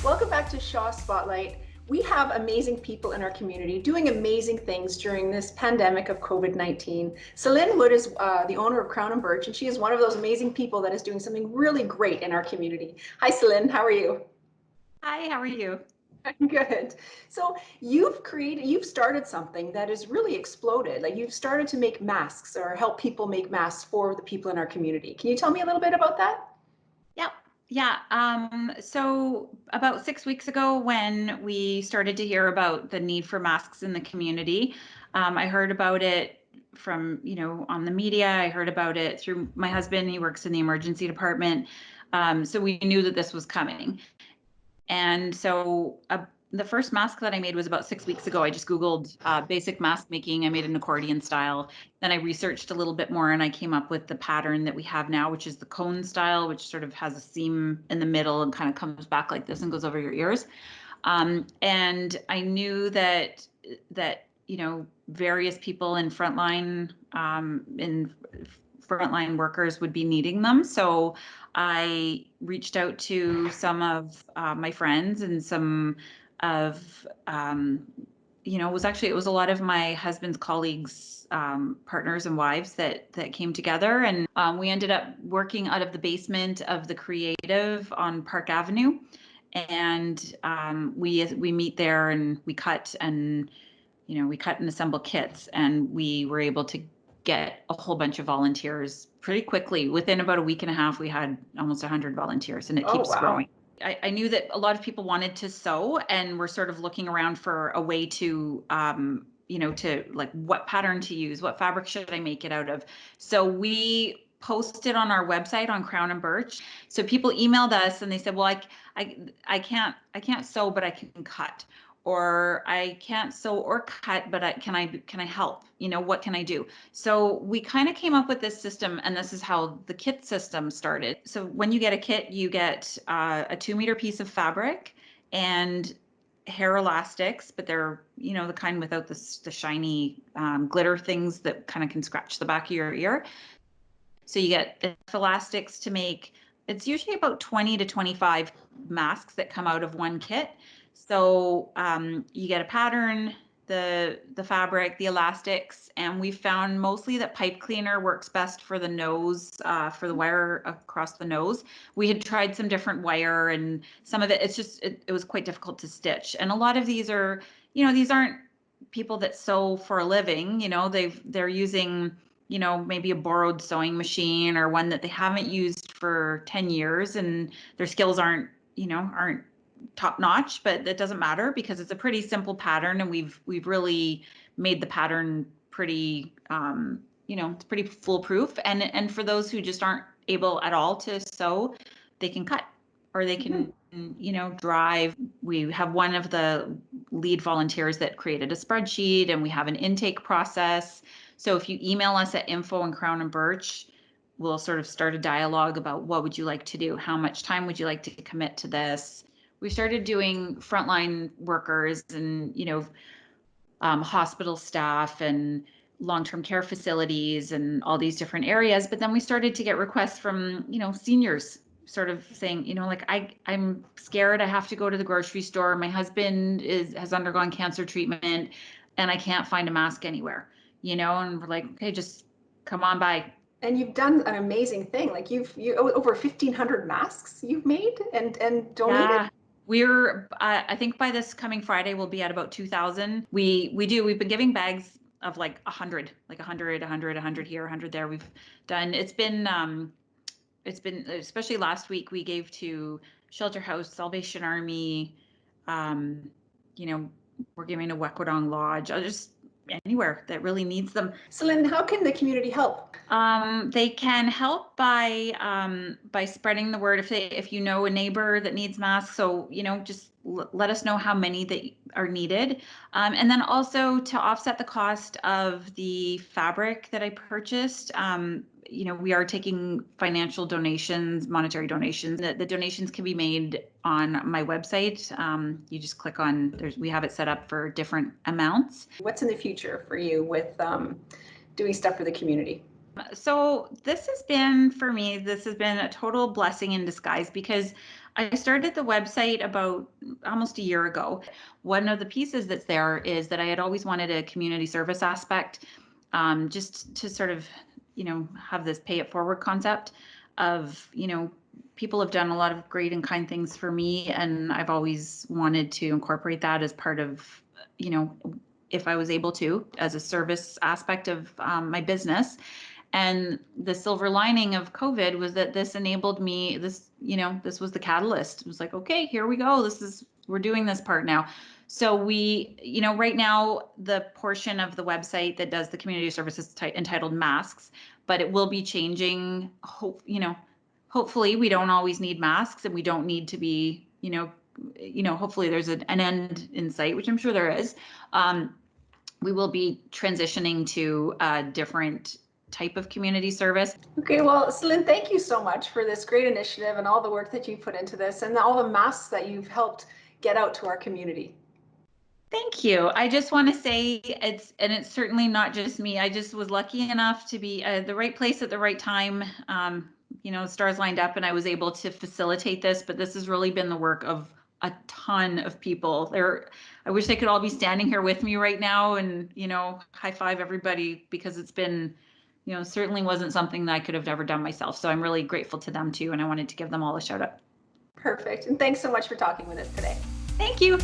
Welcome back to Shaw Spotlight. We have amazing people in our community doing amazing things during this pandemic of COVID-19. Celine Wood is the owner of Crown and Birch, and she is one of those amazing people that is doing something really great in our community. Hi, Celine. How are you? Hi, how are you? I'm good. So you've started something that has really exploded. Like you've started to make masks or help people make masks for the people in our community. Can you tell me a little bit about that? Yep. Yeah. So about 6 weeks ago, when we started to hear about the need for masks in the community, I heard about it from, on the media. I heard about it through my husband. He works in the emergency department. So we knew that this was coming. And so the first mask that I made was about 6 weeks ago. I just Googled basic mask making. I made an accordion style. Then I researched a little bit more and I came up with the pattern that we have now, which is the cone style, which sort of has a seam in the middle and kind of comes back like this and goes over your ears. And I knew that various people in frontline workers would be needing them. So I reached out to some of my friends and some of it was a lot of my husband's colleagues, partners and wives that came together, and we ended up working out of the basement of the Creative on Park Avenue, and we meet there and we cut and assemble kits, and we were able to get a whole bunch of volunteers pretty quickly. Within about a week and a half, we had almost 100 volunteers, and it Oh, keeps wow. growing. I knew that a lot of people wanted to sew and were sort of looking around for a way to, to like what pattern to use, what fabric should I make it out of. So we posted on our website on Crown and Birch. So people emailed us and they said, well, I can't sew, but I can cut, or I can't sew or cut, but can I help? What can I do? So we kind of came up with this system, and this is how the kit system started. So when you get a kit, you get a 2 meter piece of fabric and hair elastics, but they're the kind without the shiny glitter things that kind of can scratch the back of your ear. So you get the elastics to make, it's usually about 20 to 25 masks that come out of one kit. So you get a pattern, the fabric, the elastics, and we found mostly that pipe cleaner works best for the nose, for the wire across the nose. We had tried some different wire, and some of it, it was quite difficult to stitch. And a lot of these are, these aren't people that sew for a living. They're using maybe a borrowed sewing machine or one that they haven't used for 10 years, and their skills aren't top notch, but that doesn't matter because it's a pretty simple pattern, and we've really made the pattern pretty, it's pretty foolproof. And for those who just aren't able at all to sew, they can cut, or they can, drive. We have one of the lead volunteers that created a spreadsheet, and we have an intake process. So if you email us at info@Crown and Birch, we'll sort of start a dialogue about what would you like to do? How much time would you like to commit to this? We started doing frontline workers and, hospital staff and long-term care facilities and all these different areas. But then we started to get requests from, seniors sort of saying, like, I'm scared. I have to go to the grocery store. My husband has undergone cancer treatment and I can't find a mask anywhere, and we're like, okay, just come on by. And you've done an amazing thing. Like over 1,500 masks you've made and donated. Yeah. I think by this coming Friday, we'll be at about 2,000. We've been giving bags of like 100, like 100, 100, 100 here, 100 there. We've done, it's been, especially last week, we gave to Shelter House, Salvation Army, we're giving to Wekwadong Lodge, just anywhere that really needs them. Celine, how can the community help? They can help by spreading the word. If you know a neighbor that needs masks, so just let us know how many that are needed, and then also to offset the cost of the fabric that I purchased. We are taking financial donations, monetary donations. The donations can be made on my website. You just click on, we have it set up for different amounts. What's in the future for you with doing stuff for the community? So this has been, for me, a total blessing in disguise, because I started the website about almost a year ago. One of the pieces that's there is that I had always wanted a community service aspect, just to sort of, have this pay it forward concept of, people have done a lot of great and kind things for me, and I've always wanted to incorporate that as part of, if I was able to, as a service aspect of my business. And the silver lining of COVID was that this enabled me, this was the catalyst. It was like, okay, here we go. We're doing this part now. So right now, the portion of the website that does the community services entitled masks, but it will be changing. Hopefully we don't always need masks, and we don't need to be, hopefully there's an end in sight, which I'm sure there is. We will be transitioning to a different type of community service. Okay, well, Celine, thank you so much for this great initiative and all the work that you put into this and all the masks that you've helped get out to our community. Thank you. I just want to say it's certainly not just me. I just was lucky enough to be at the right place at the right time. Stars lined up and I was able to facilitate this, but this has really been the work of a ton of people. I wish they could all be standing here with me right now and, high five everybody, because it's been, certainly wasn't something that I could have ever done myself. So I'm really grateful to them too. And I wanted to give them all a shout out. Perfect. And thanks so much for talking with us today. Thank you.